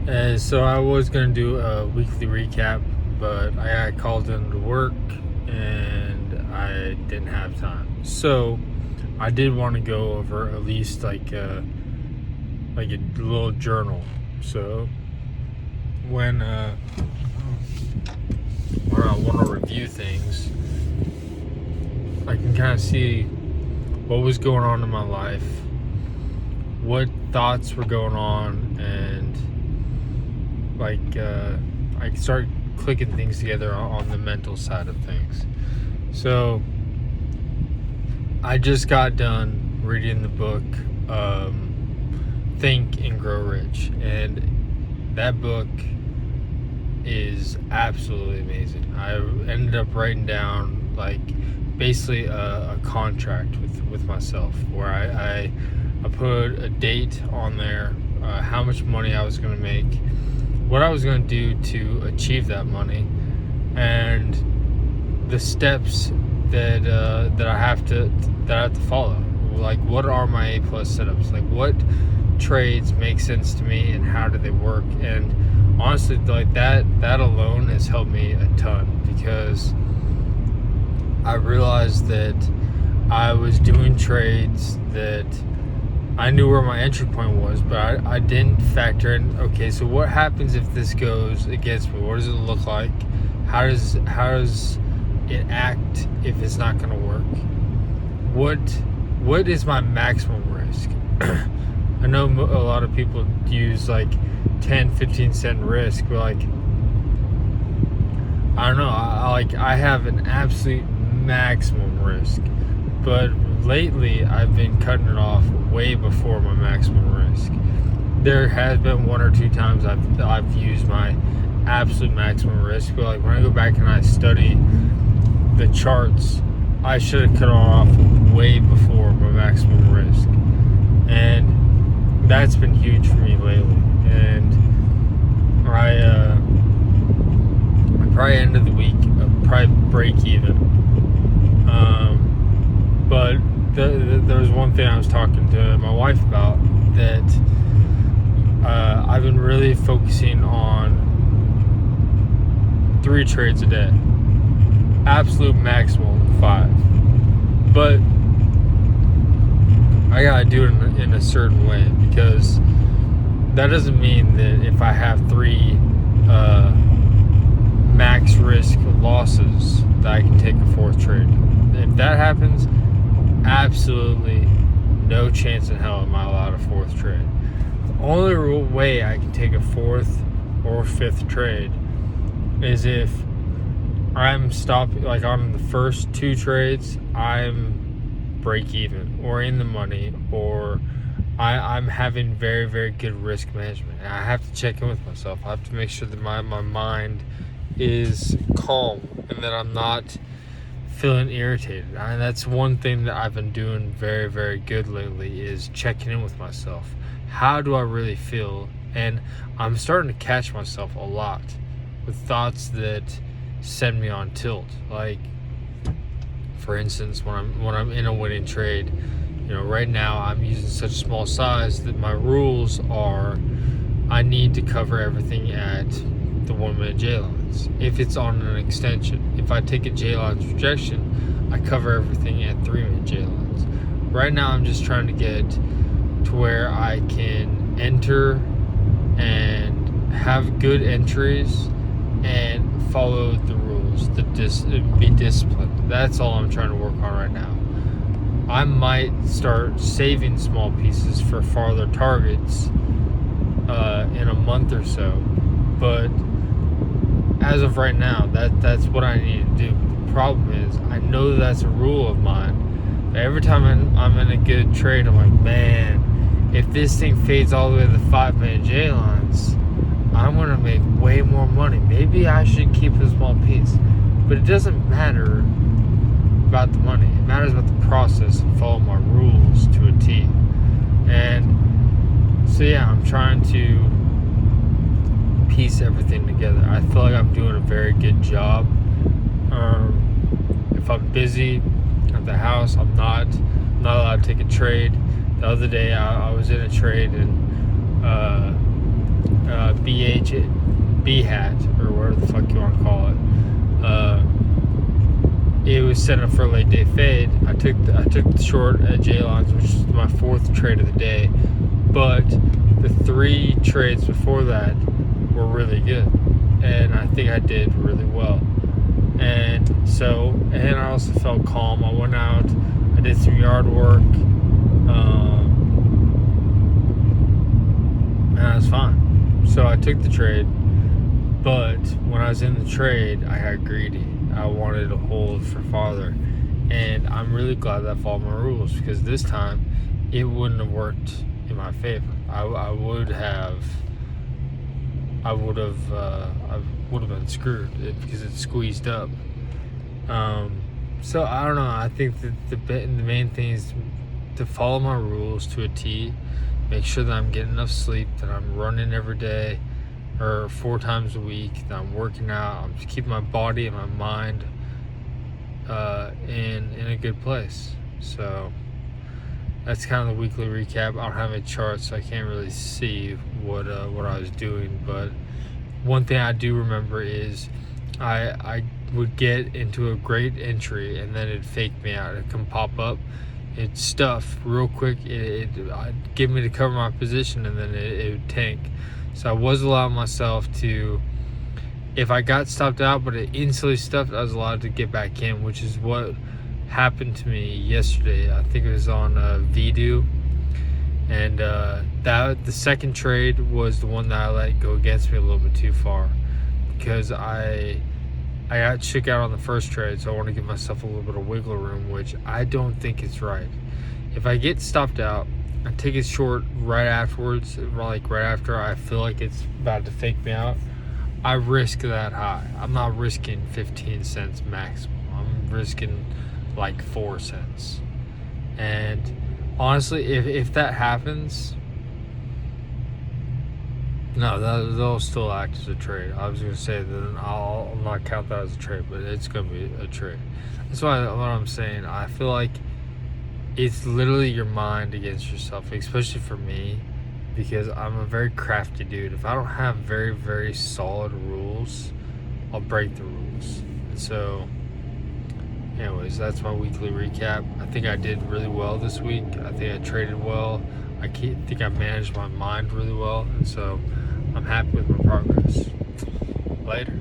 So I was gonna do a weekly recap, but I got called into work and I didn't have time. So I did want to go over at least like a little journal. So when when I want to review things, I can kind of see what was going on in my life, what thoughts were going on, and I start clicking things together on the mental side of things. So I just got done reading the book Think and Grow Rich, and that book is absolutely amazing. I ended up writing down basically a contract with myself where I put a date on there, how much money I was going to make, what I was going to do to achieve that money, and the steps that I have to follow. Like, what are my A+ setups? Like, what trades make sense to me, and how do they work? And honestly, like that alone has helped me a ton, because I realized that I was doing trades that I knew where my entry point was, but I didn't factor in, okay, so what happens if this goes against me? What does it look like? How does it act if it's not going to work? What is my maximum risk? I know a lot of people use 10-15 cent risk, but I don't know, I have an absolute maximum risk, but lately I've been cutting it off way before my maximum risk. There has been one or two times I've used my absolute maximum risk, but when I go back and I study the charts, I should have cut it off way before my maximum risk, and that's been huge for me lately. And I probably end of the week probably break even. But there was one thing I was talking to my wife about, that I've been really focusing on 3 trades a day, absolute maximum 5. But I gotta do it in a certain way, because that doesn't mean that if I have 3 max risk losses that I can take a 4th trade. If that happens, absolutely no chance in hell am I allowed a 4th trade. The only way I can take a 4th or 5th trade is if I'm stopping, on the first 2 trades, I'm break even or in the money, or I'm having very, very good risk management. And I have to check in with myself. I have to make sure that my mind is calm and that I'm not feeling irritated. And that's one thing that I've been doing very, very good lately, is checking in with myself. How do I really feel? And I'm starting to catch myself a lot with thoughts that send me on tilt. For instance, when I'm in a winning trade, right now I'm using such a small size that my rules are I need to cover everything at the 1-minute J lines. If it's on an extension, if I take a J lines rejection, I cover everything at 3-minute J lines. Right now I'm just trying to get to where I can enter and have good entries and follow the rules, be disciplined. That's all I'm trying to work on right now. I might start saving small pieces for farther targets in a month or so, but as of right now, that's what I need to do. The problem is, I know that's a rule of mine, but every time I'm in a good trade, I'm like, man, if this thing fades all the way to the 5-minute J lines, I'm going to make way more money. Maybe I should keep a small piece. But it doesn't matter about the money. It matters about the process and follow my rules to a T. And so yeah, I'm trying to piece everything together. I feel like I'm doing a very good job. If I'm busy at the house, I'm not allowed to take a trade. The other day I was in a trade, and B hat, or whatever the fuck you want to call it. It was set up for a late day fade. I took the short at J-Lines, which is my fourth trade of the day. But the 3 trades before that were really good, and I think I did really well. And I also felt calm. I went out, I did some yard work, and I was fine. So I took the trade, but when I was in the trade, I got greedy. I wanted to hold for farther, and I'm really glad that I followed my rules, because this time it wouldn't have worked in my favor. I would have been screwed because it's squeezed up. So I don't know. I think that the main thing is to follow my rules to a T. Make sure that I'm getting enough sleep, that I'm running every day or 4 times a week, that I'm working out. I'm just keeping my body and my mind in a good place. So that's kind of the weekly recap. I don't have any charts, so I can't really see what I was doing. But one thing I do remember is I would get into a great entry, and then it'd fake me out. It'd come pop up, it'd stuff real quick. It'd give me to cover my position, and then it would tank. So I was allowing myself to, if I got stopped out but it instantly stuffed, I was allowed to get back in, which is what happened to me yesterday. I think it was on Vdoo, and that the second trade was the one that I let go against me a little bit too far, because I got shook out on the first trade, so I want to give myself a little bit of wiggle room, which I don't think is right. If I get stopped out, I take it short right afterwards, like right after I feel like it's about to fake me out, I risk that high. I'm not risking 15 cents maximum. I'm risking like 4 cents. And honestly, if that happens, no, that'll still act as a trade. I was gonna say that I'll not count that as a trade, but it's gonna be a trade. That's why what I'm saying. I feel like it's literally your mind against yourself, especially for me, because I'm a very crafty dude. If I don't have very, very solid rules, I'll break the rules. And so, anyways, that's my weekly recap. I think I did really well this week. I think I traded well. I think I managed my mind really well. And so I'm happy with my progress. Later.